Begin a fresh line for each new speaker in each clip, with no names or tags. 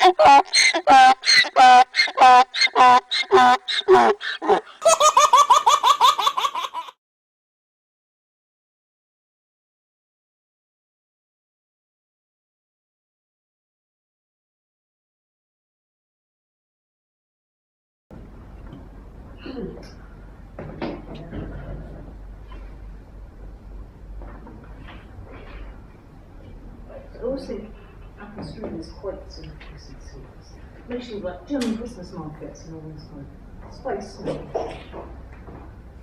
I always think Apple Strudel is quite interesting to see. Especially like German Christmas markets and all this kind of spice and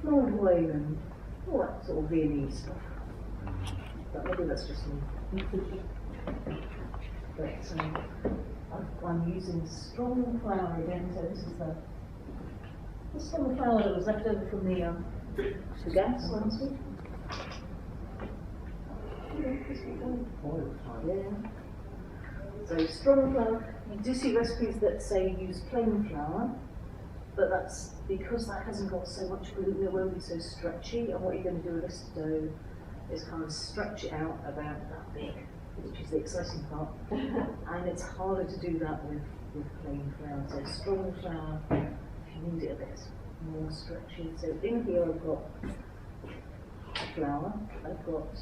flowered wine and all that sort of Viennese stuff. But maybe that's just me. But I'm using strong flour again, so this is the strong flour that was left over from the gas last week. Yeah. So strong flour, you do see recipes that say use plain flour, but that's because that hasn't got so much gluten, it won't be so stretchy, and what you're going to do with this dough is kind of stretch it out about that big, which is the exciting part, and it's harder to do that with plain flour. So strong flour, you need it a bit more stretchy. So in here I've got flour, I've got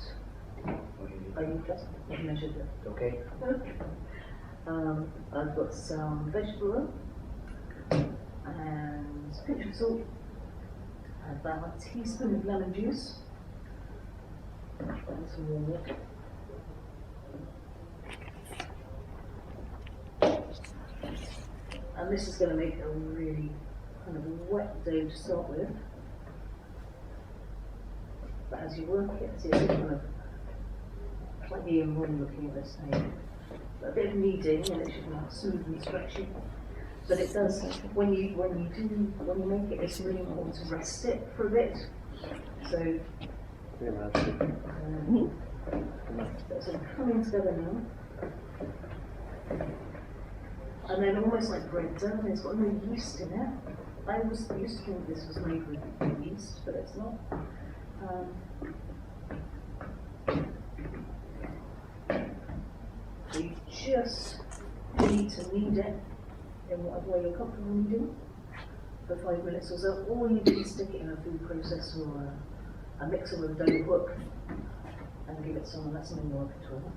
you just measured it.
Okay.
I've got some vegetable oil and a pinch of salt, about a teaspoon of lemon juice, and some warm water. And this is going to make a really kind of wet dough to start with. But as you work it, see it's kind of plaggy and runny looking at this now. A bit of kneading and it should be smooth and stretchy. But it does, when you make it, it's really important to rest it for a bit. So that's sort of coming together now. And then almost like bread dough, it's got no yeast in it. I always used to think this was made with yeast, but it's not. So you just need to knead it in whatever way you're comfortable kneading for 5 minutes or so, or you can stick it in a food processor or a mixer with a dough hook and give it some, that's something more at all.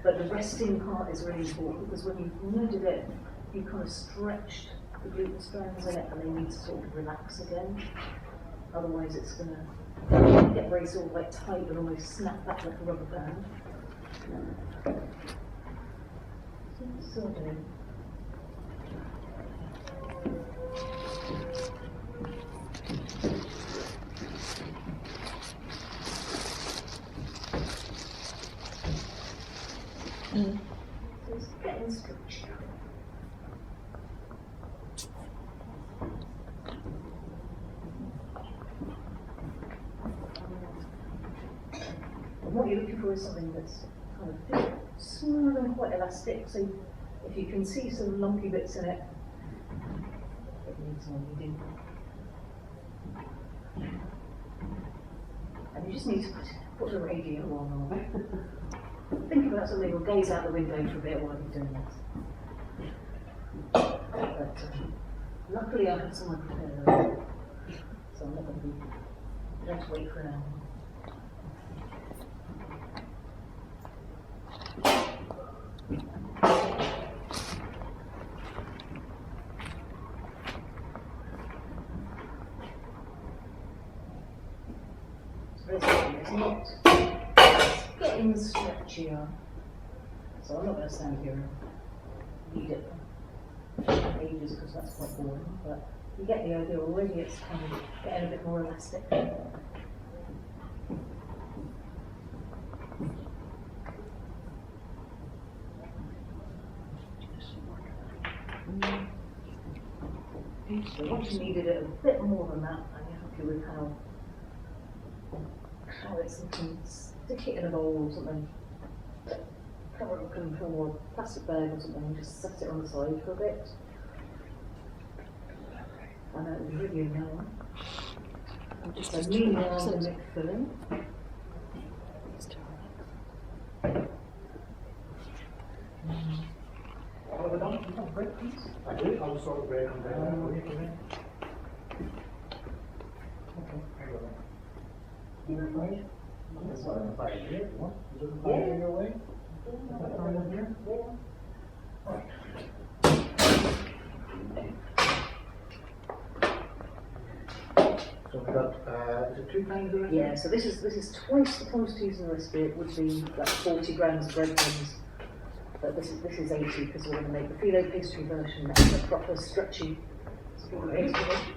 But the resting part is really important because when you've kneaded it, you kind of stretched the gluten strands in it and they need to sort of relax again. Otherwise it's going to get very sort of like tight and almost snap back like a rubber band. Sort of. So it's getting stretched. And what you're looking for is something that's kind of smooth and quite elastic. So if you can see some lumpy bits in it, it needs more kneading. And you just need to put the radio on. Think about something or gaze out the window for a bit while you're doing this. But luckily I have someone prepared, so I'm not going to wait for an hour. It's not getting stretchier, so I'm not going to stand here and knead it for ages because that's quite boring, but you get the idea already, it's kind of getting a bit more elastic. So once you kneaded it a bit more than that, and you're happy with how it's looking, stick it in a bowl or something, cover it up in a plastic bag or something, and just set it on the side for a bit. And that was really now. So meanwhile, I'm going to fill in.
have we done? You have bread, please? I do. I'll sort of bread and down. Okay, here we go. Number 5? That's not number 5 here. You want? Is it 5 in your way? Is that part in here? Right. So we've got, is it 2 kinds of it?
Yeah, so this is twice the quantity used in the recipe. It would be like 40 grams of breadcrumbs, but this is 80 because we're going to make the phyllo pastry version and the proper stretchy
Okay.
pastry.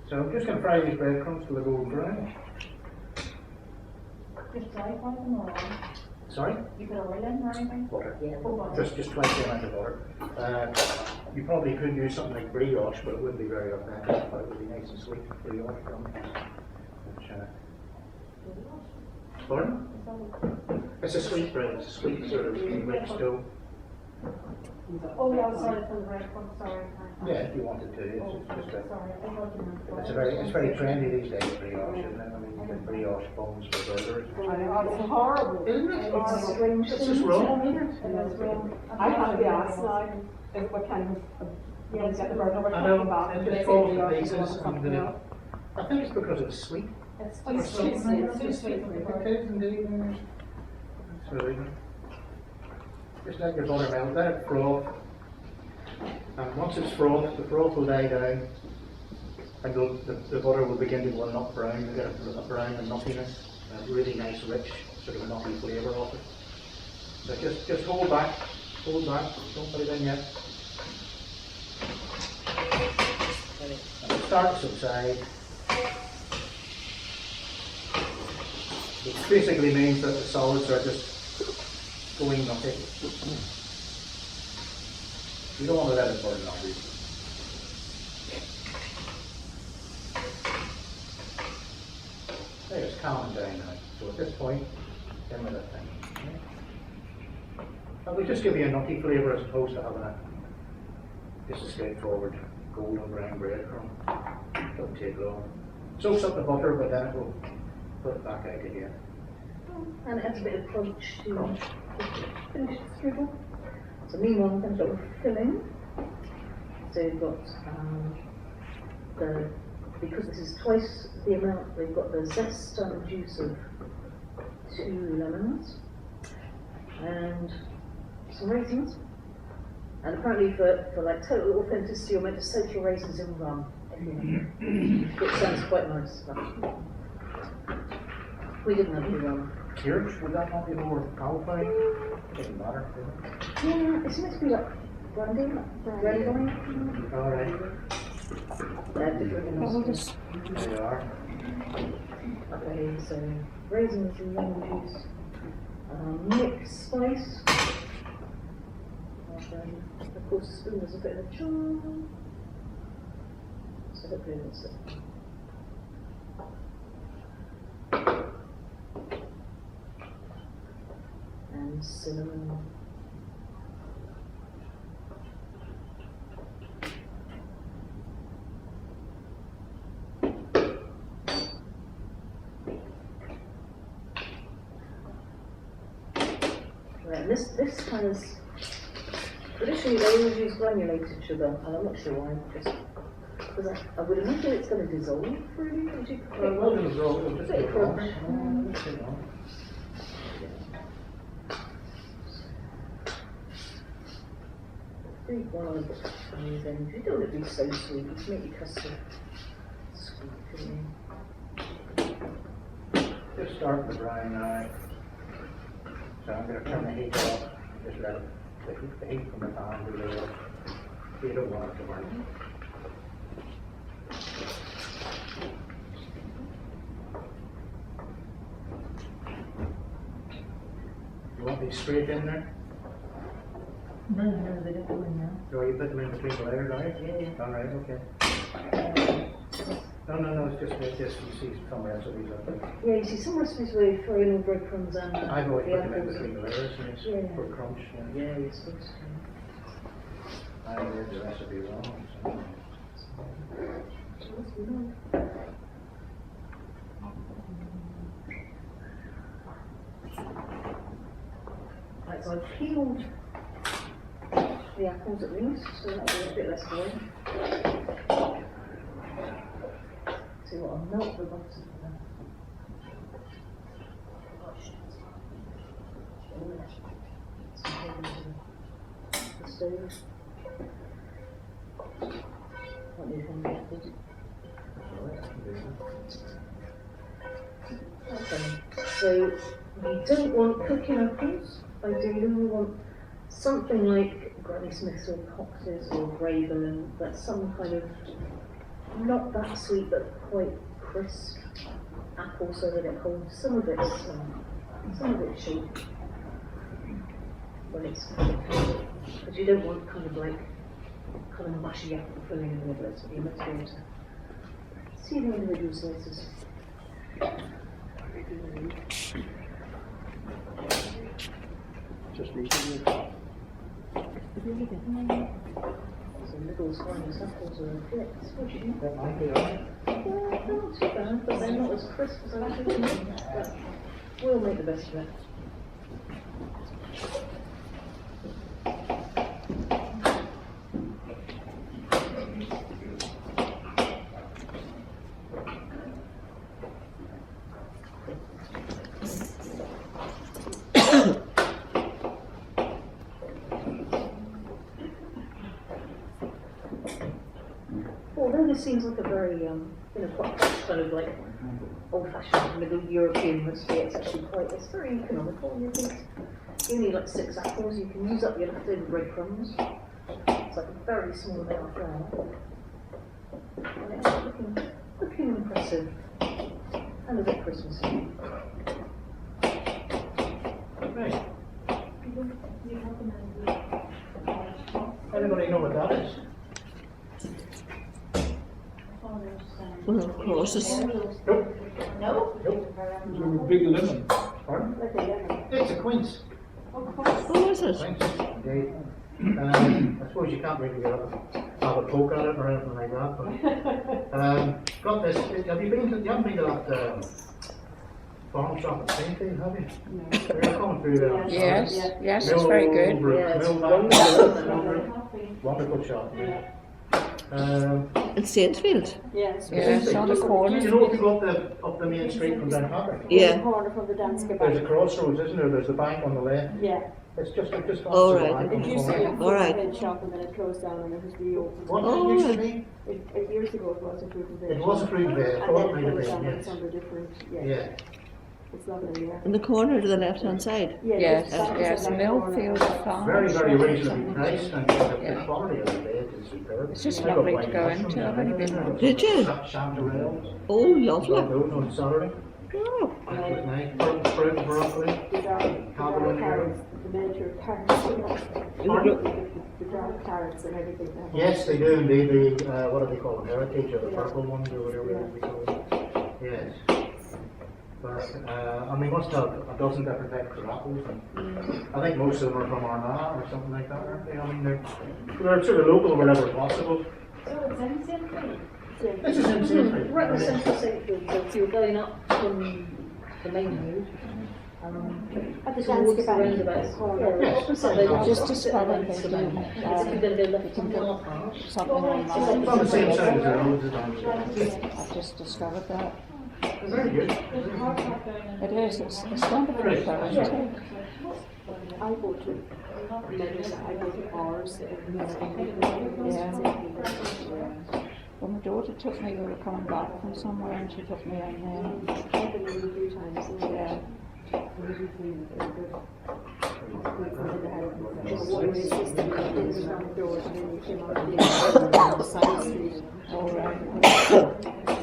So I'm just going to fry these breadcrumbs till they're golden brown.
Just dry fry them or oil?
Sorry?
You put oil in or anything?
Butter.
Yeah.
Just twice the amount of butter. You probably could use something like brioche, but it wouldn't be very authentic, but it would be nice and sweet brioche from which, pardon? It's a sweet bread, it's a sweet sort of rich dough.
Oh, yeah, sorry for the breadcrumbs, sorry.
Yeah, if you wanted to, it's just a,
Sorry, I thought you meant.
it's very trendy these days, brioche, isn't it? I mean, you get brioche buns for burgers.
It's horrible.
Isn't it?
It's strange.
It's just wrong, isn't it?
And it's real.
I have to ask now, if what kind of, you know, get the burger, what
I
kind
know,
of bath,
it
do they
just
say
falls to
brioche
pieces
or something
and
else?
I think it's because it's sweet.
It's
Or
too sweet,
something.
it's too sweet for the
It
burger.
is indeed. It's really good. Just let your butter melt, let it froth. And once it's frothed, the froth will die down. And the butter will begin to go a nut brown. You get a brown and nuttiness. A really nice, rich, sort of nutty flavour of it. So just hold back, don't put it in yet. And it'll start to subside. Which basically means that the solids are just going nutty. You don't want to let it burn obviously. There, it's calming down now. So at this point, then with that thing. Okay. And we'll just give you a nutty flavour as opposed to having just a straightforward golden brown breadcrumb. Doesn't take long. Soaks up the butter, but then it will put it back out again.
And it adds a bit of crunch to
Crunch.
finish the strudel. So meanwhile, we're going to start with filling. So you've got because this is twice the amount, we've got the zest and juice of 2 lemons and some raisins. And apparently for like total authenticity, you're meant to soak your raisins in rum. Which sounds quite nice. We didn't have any rum.
Kirsch, would that not be more powerful? Doesn't matter, does it?
Yeah, it's meant to be like brandy wine.
Alright.
There you
are.
Okay, so raisins and lemon juice, mixed spice. Of course, a spoon is a bit of a charm. So hopefully it's and cinnamon. Right, this has traditionally they always use granulated sugar, and I'm not sure why. Just because I would imagine it's going to dissolve really. Would you?
Well, it'll dissolve, it'll just
Bit
go
of
wrong.
crunch. Big one, and then you don't want it to be so sweet. It's make your custard sweet, couldn't you?
Just start the brine now. So I'm going to turn the heat off. Just let it, the heat from the pan do the work. You don't want it to burn. You want these straight in there?
No, they don't go in now.
No, you put them in between the layers, right?
Yeah.
All right, okay. No, it's just like this. You see some recipes of it.
Yeah, you see some recipes where you throw in all breadcrumbs and
I've always
the
put them in
apples.
between the layers and it's
Yeah.
for crunch. Yeah.
Yeah, you're supposed to.
I read the recipe wrong. So.
is I've peeled the apples at least, so that'll be a bit less boiling. See what, I'll melt the butter for them. The stove. What do you think? Okay, so we don't want cooking apples. Ideally, we want something like Granny Smith's or Cox's or Gravelin, that's some kind of not that sweet but quite crisp apple, so that it holds some of its shape when it's because you don't want kind of mushy apple filling in the middle. So you must be able to see the individual slices.
Just recently.
So middle's fine as apples are a bit squishy.
That might be alright.
Yeah, they're not too bad, but they're not as crisp as I was thinking. But we'll make the best of it. Although this seems like a very, quite kind of like old-fashioned Middle European recipe, it's actually it's very economical. You need like 6 apples, you can use up your leftover breadcrumbs. It's like a very small amount of flour. And it's looking impressive and a bit Christmassy.
Right. Anybody know what that is?
Well, of course, it's
Nope.
No?
Nope.
It's a big lemon.
Pardon?
Like a lemon.
It's a quince.
oh, is it?
Quince. Indeed. I suppose you can't really have a poke at it or anything like that. But, got this. You haven't been to that farm shop at Saintfield, have you?
No.
We're coming through there.
Yes, yes, it's very good.
Yeah, it's
Wonderful. Wonderful shop.
Yeah.
In Saintfield.
Yes.
Yeah, it's on the corner.
You know if you go up the main street from down Harbour?
Yeah.
The corner from the dance
There's
bank.
a crossroads, isn't there? There's the bank on the left.
Yeah.
It's just
Oh,
the bank
right.
on
It
the
used to be a
corner.
All right.
fruit and veg shop and then it closed down and it was reopened.
What
Oh,
did it used to
right.
be?
Years ago it was a fruit and veg.
It was a fruit and veg,
And
thought
then
it
it
might
closed
have
down
been,
and it's
yes.
under different,
Yeah.
It's lovely, yeah.
In the corner to the left-hand side.
Yeah,
Yes,
just back
yes,
to that corner.
Millfield Farm.
Very, very reasonably priced and the
Yeah.
quality of the veg is superb.
It's just
I got
lovely
white
to go
mushrooms
into. I've only been
and
once.
Did you?
Chanterelles.
Oh, lovely.
Those on celery.
Oh,
That was nice. Purple broccoli.
The dark carrots, the miniature carrots, the dark carrots and everything. They have.
Yes, they do indeed. What do they call them? Heritage or the purple ones or whatever they call them. Yes. But, and we must have a dozen different types of apples. And I think most of them are from Armagh or something like that, aren't they? I mean, they're sort of local wherever possible.
So it's in Saintfield?
This is in Saintfield.
Right in the centre of Saintfield, so if you're going up from the main road,
At the
towards
dance
the
bank,
roundabout.
the corner.
Yeah, opposite, they
Just
just
describe
opposite
what
the
they do.
bank. As if you're going to go left from the car park.
Something
It's
online.
on the same side as the road as I'm
I've just discovered that.
Very good.
It is, it's wonderful
Right.
though, isn't it?
I go to Medicine, I go to ours.
Well, my daughter took me, we were coming back from somewhere and she took me in there.
I've been in a few times.
Yeah.
Just one way system, in the front doors, and then you came out the side street.
All right.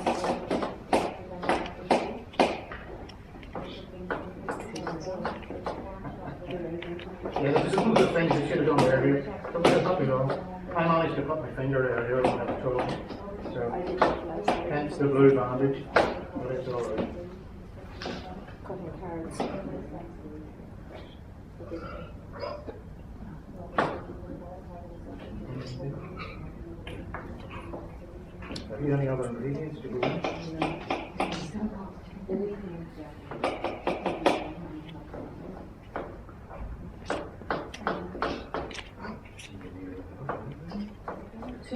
Yeah, this is one of the things I should have done earlier. Don't let me wrong. I managed to cut my finger earlier when I was told.
I
So,
did that last night.
hence the blue bandage. But it's alright.
Cutting carrots.
Have you any other ingredients to go in?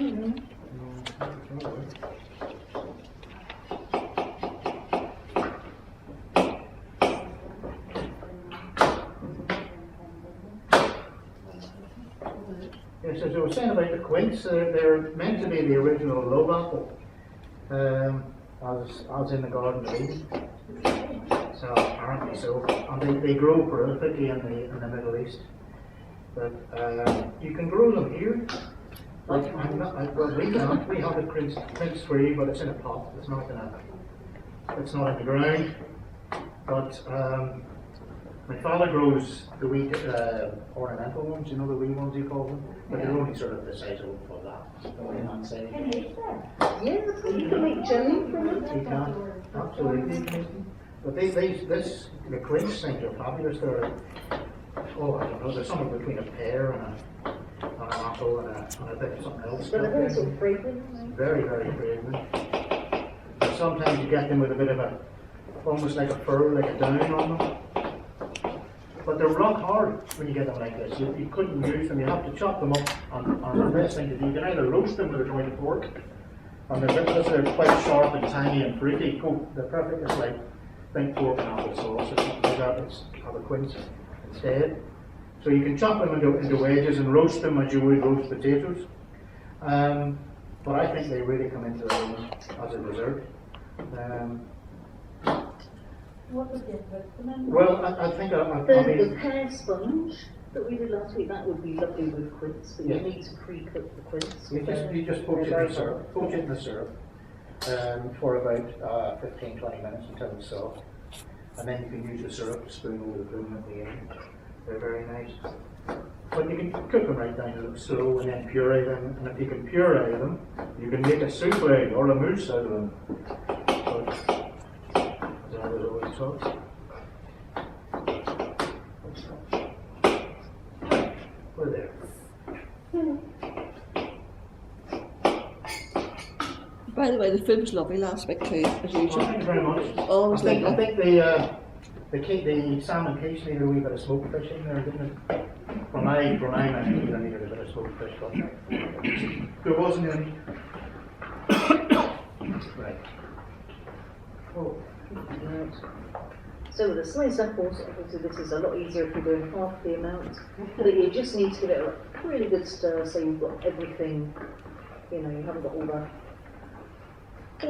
Yes, as I was saying about the quince, they're meant to be the original love apple, as in the Garden of Eden. So apparently so, and they grow prolifically in the Middle East. But you can grow them here. Like we have it quince free, but it's in a pot. It's not in the ground. But my father grows the wee ornamental ones, you know, the wee ones you call them, but they're only sort of the size of that. The way I'm saying.
Yeah, you can make jelly from it.
You can, absolutely. But the quince things are fabulous. They're, I don't know, they're somewhere between a pear and an apple and a bit of something else.
But they're very sort of fragrant.
Very, very fragrant. And sometimes you get them with a bit of almost like a fur, like a down on them. But they're rock hard when you get them like this. You couldn't use them, you have to chop them up, and the best thing to do, you can either roast them with a joint fork, and because they're quite sharp and tiny and fruity, they're perfect. It's like think pork and apple sauce or something like that. It's have a quince instead. So you can chop them into wedges and roast them as you would roast potatoes. But I think they really come into their own as a dessert.
What would you recommend?
Well, I think I
The
mean,
pear sponge that we did last week, that would be lovely with quince, but
Yeah.
you need to pre-cook the quince.
you just poach it in the syrup, for about 15-20 minutes until it's soft, and then you can use the syrup to spoon over the pudding at the end. They're very nice. But you can cook them right down to them slow and then puree them, and if you can puree them, you can make a souffle or a mousse out of them. But, as I was always taught. We're there.
By the way, the food was lovely last week too, as
Well,
usual.
thank you very much.
Always
I
lovely.
think the salmon case needed a wee bit of smoked fish in there, didn't it? For mine, I think it needed a bit of smoked fish, but there wasn't any. Right.
Oh, right. So the sliced apples, obviously this is a lot easier if you're doing half the amount, but you just need to give it a really good stir so you've got everything, you haven't got all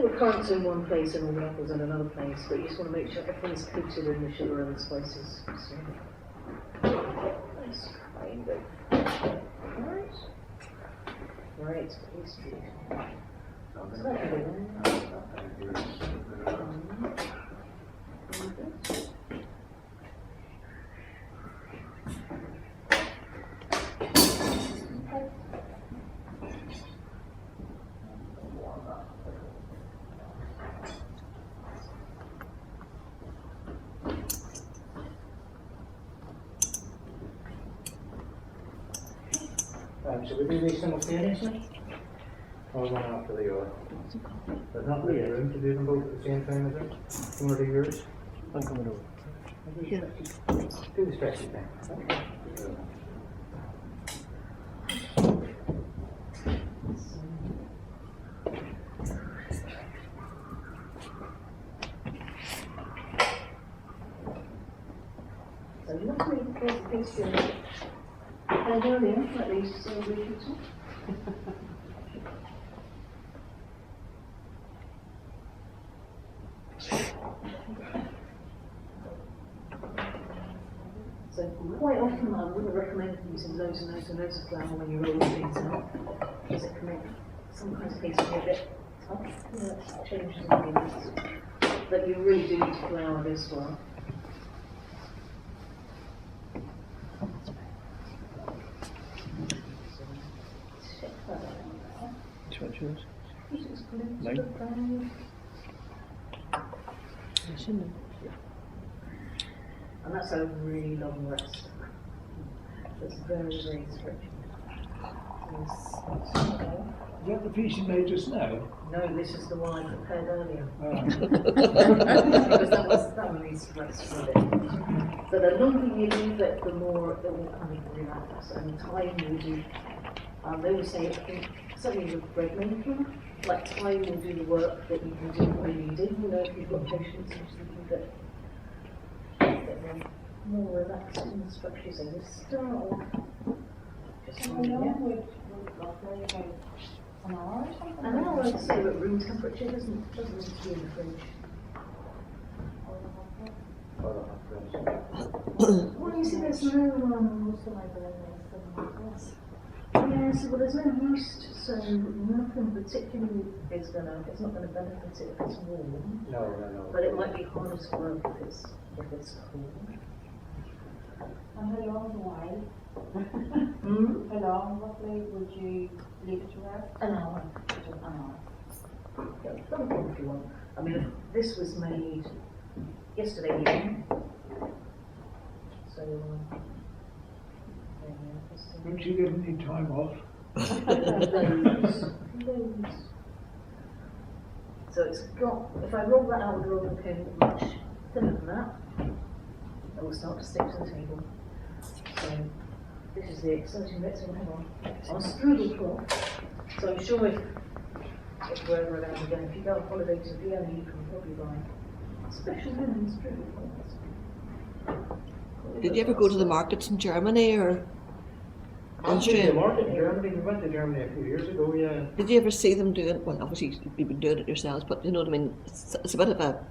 the currants in one place and all the apples in another place, but you just want to make sure everything's coated in the sugar and the spices. So, nice, kind of. Alright. Right, please do. So that can be
Should we do these simultaneously? Or one after the other? There's not really room to do them both at the same time, is there? You want to do yours? I'm coming over.
Yeah.
Do the stretchy thing.
So luckily there's a pastry and earlier, at least so we can talk. So quite often I wouldn't recommend using loads and loads and loads of flour when you roll things out, because it can make some kinds of pastry a bit tough. That changes the ingredients. But you really do need to flour this well.
Which one's yours?
And that's a really long rest. It's very, very stretchy.
Is that the piece you made just now?
No, this is the one I prepared earlier.
Oh.
Because that one needs to rest for a bit. But the longer you leave it, the more it will kind of relax. And the time you do They always say, I think, certainly with bread making, like time will do the work that you can do when you do. You know, if you've got patience, you can get them more relaxed in the structure. So you start off just
How
warming
long
it.
would roughly about an hour or something?
And then I like to say at room temperature, doesn't need to be in the fridge. Well, you see, there's no,
Most of my bread makes them like this.
yes, well, there's no yeast, so nothing particularly is gonna, it's not gonna benefit it if it's warm,
No.
but it might be harder to work if it's cold.
And how long while?
Hmm?
How long roughly would you leave it to rest?
An hour.
An hour.
Yeah, don't go if you want. I mean, if this was made yesterday evening, so,
Don't you give any time off?
loads. So it's got, if I roll that out with a rolling pin much thinner than that, it will start to stick to the table. So this is the exciting bit, so hang on. On strudel cloth, so I'm sure if we're ever around again, if you go on holiday to Vienna, you can probably buy special linen strudel cloths.
Did you ever go to the markets in Germany or
I went to the
Austria?
market in Germany. We went to Germany a few years ago, yeah.
Did you ever see them doing? Well, obviously you've been doing it yourselves, but you know what I mean. It's a bit of a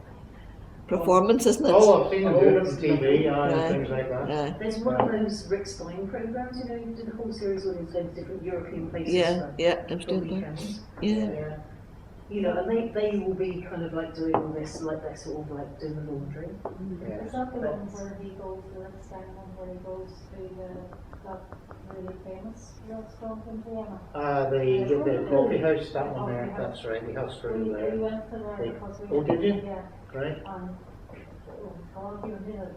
performance, isn't it?
Oh, I've seen them do it on
Oh,
TV,
yeah.
and things like that.
Yeah,
There's one of those Rick Stein programs, you know, you did a whole series with him going to different European places
yeah,
for,
yeah. I'm
for
still there.
weekends.
Yeah.
You know, and they will be kind of like doing all this, like they're sort of like doing the laundry.
Yeah.
Is that the one where he goes, the Rick Stein one where he goes to that really famous restaurant in Vienna?
The coffee house, that one there, that's right, the house
We
through there.
went to there
They-
because we.
oh, did you?
Yeah,
Right?
and, God, you did it,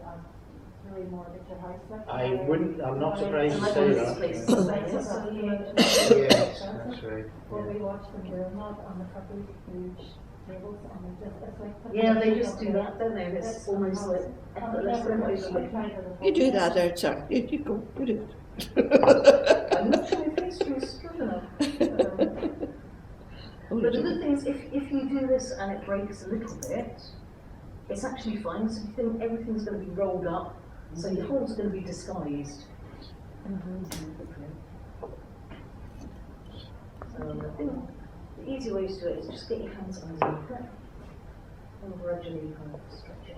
really mortgage your house there.
I'm not surprised
And
you
like
say
one of
that.
these places,
Yeah.
it's
Yes, that's right.
Well, we watched them doing that on the couple huge tables and they just, it's like.
Yeah, they just do that, don't they? It's almost like effortless. They're not even looking.
You do that there, sir. You go. You do it.
I'm not sure if history is strong enough.
Oh,
But the
you
good thing is, if you do this and it breaks a little bit, it's actually fine. So you think everything's going to be rolled up, so your holes are going to be disguised. So I think the easy way to do it is just get your hands underneath it and gradually kind of stretch it.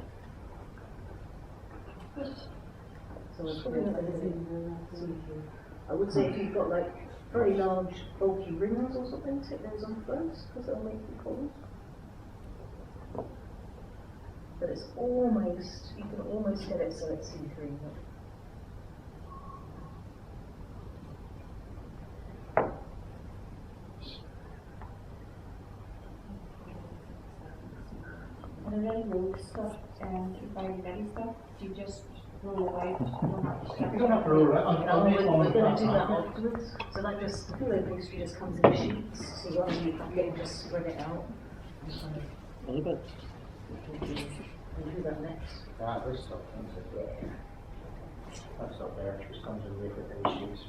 So it's probably not anything. I would say if you've got like very large bulky rings or something, take those on first because they'll make you cold. But it's almost, you can almost get it so it's see-through.
And then roll stuff and to buy ready stuff, you just roll it out.
You don't have to roll it out. I'll make one
We're
with
going to do that
that.
afterwards. So that just, the filo pastry just comes in sheets, so you can just spread it out. And kind of,
A little bit.
we'll do that next.
Ah, this stuff comes in there. That stuff there just comes in liquid sheets.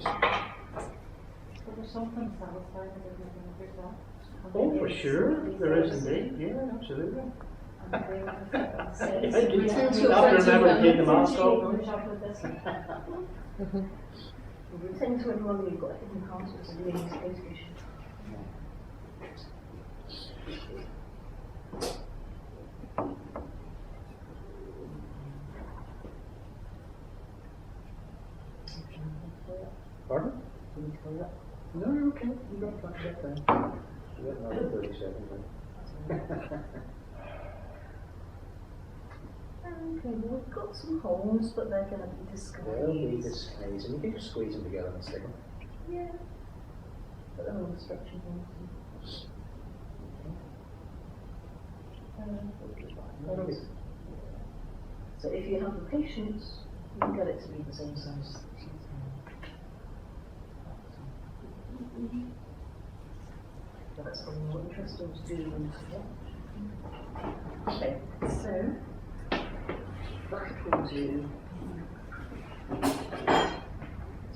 But there's something satisfying about making it yourself.
Oh, for sure, there is indeed, yeah, absolutely.
After
remember to take the mask off.
We're saying to everyone you've got a hidden heart, it's a really space issue.
Pardon?
Can you call that?
No, you're okay, you got plenty of time. You got another 30 seconds then.
Okay, well, we've got some holes, but they're going to be disguised.
They'll be disguised, and you can just squeeze them together and stick them.
Yeah. But they're all stretching holes. So if you have the patience, you can get it to be the same size as the teeth. But that's probably more interesting to do than to watch. Okay, so that will do.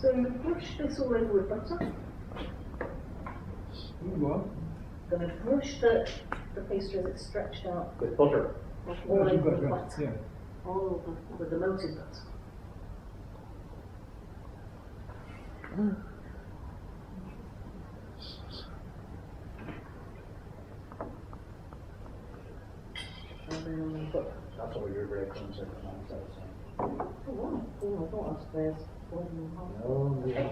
So brush this all over with butter.
What?
Going to brush the pastry as it's stretched out
With butter.
all
That's
over
good,
the
yeah.
butter,
Yeah.
All over.
with the melted butter. And then we've got,
That's all your breadcrumbs are from outside.
oh wow, oh I thought I was there.
No, yeah.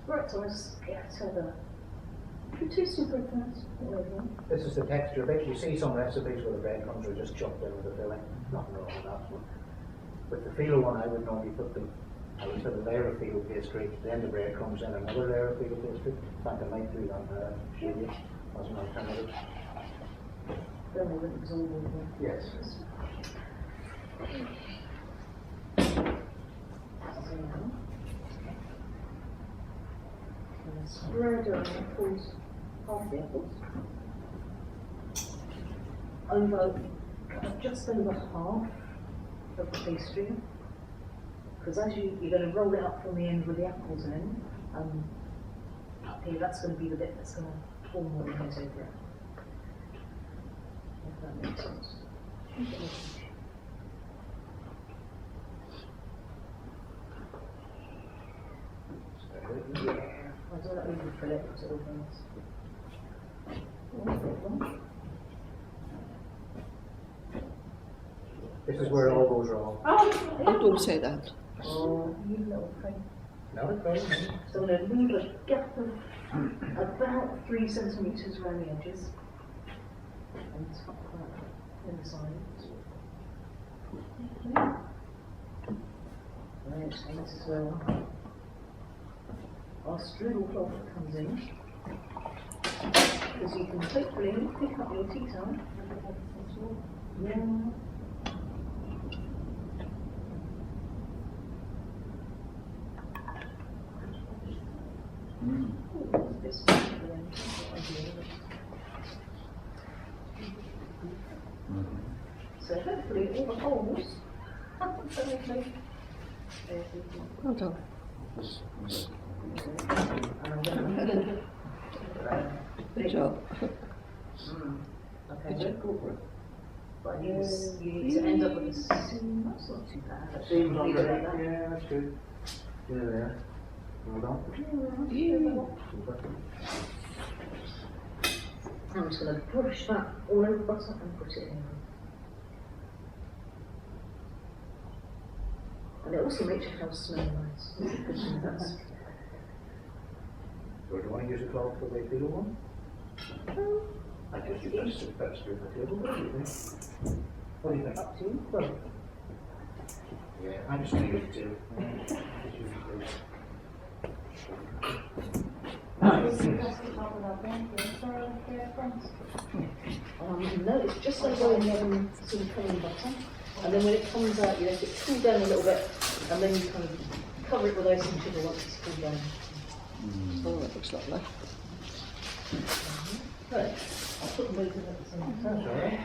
Right, so let's get to the two super things.
This is the texture bit. You see some recipes where the breadcrumbs are just chucked in with the filling. Nothing wrong with that one. With the filo one, I would normally put I would put a layer of filo pastry, then the breadcrumbs, and another layer of filo pastry. In fact, I might do that now. Show you as an alternative.
Then they wouldn't absorb all of them.
Yes.
So now, I'm going to spread on apples, half the apples, over, just over half of the pastry. Because as you're going to roll it up from the end with the apples in, up here, that's going to be the bit that's going to form what it goes over it. If that makes sense. Yeah, I don't know if for it, it's all things.
This is where it all goes wrong.
Oh, don't say that.
Oh, you little thing.
No, it's very nice.
So I'm going to leave a gap of about 3 centimetres around the edges. And tuck that in the sides. Right, so this is where our strudel cloth comes in. Because you can hopefully pick up your tea towel. Yeah. This so hopefully all the holes.
Well done. Good job.
Okay, good. But you need to end up with this. That's not too bad. Actually,
Seems
leave it like that.
yeah, that's good. Yeah, there. Hold on.
I'm just going to brush that all over the butter and put it in. And it also makes your house smell nice. It's a good thing, that's-
So do you want to use a cloth for the filo one? I guess you better strip the table. What do you think? What do you think?
Up to you. Well,
Yeah, I'm just going to use it too. Just use it too.
no, it's just like going in some plain butter. And then when it comes out, you let it cool down a little bit, and then you kind of cover it with icing sugar once it's cooled down.
Oh, that looks lovely.
Right, I'll put them both in at the same time.
That's all right.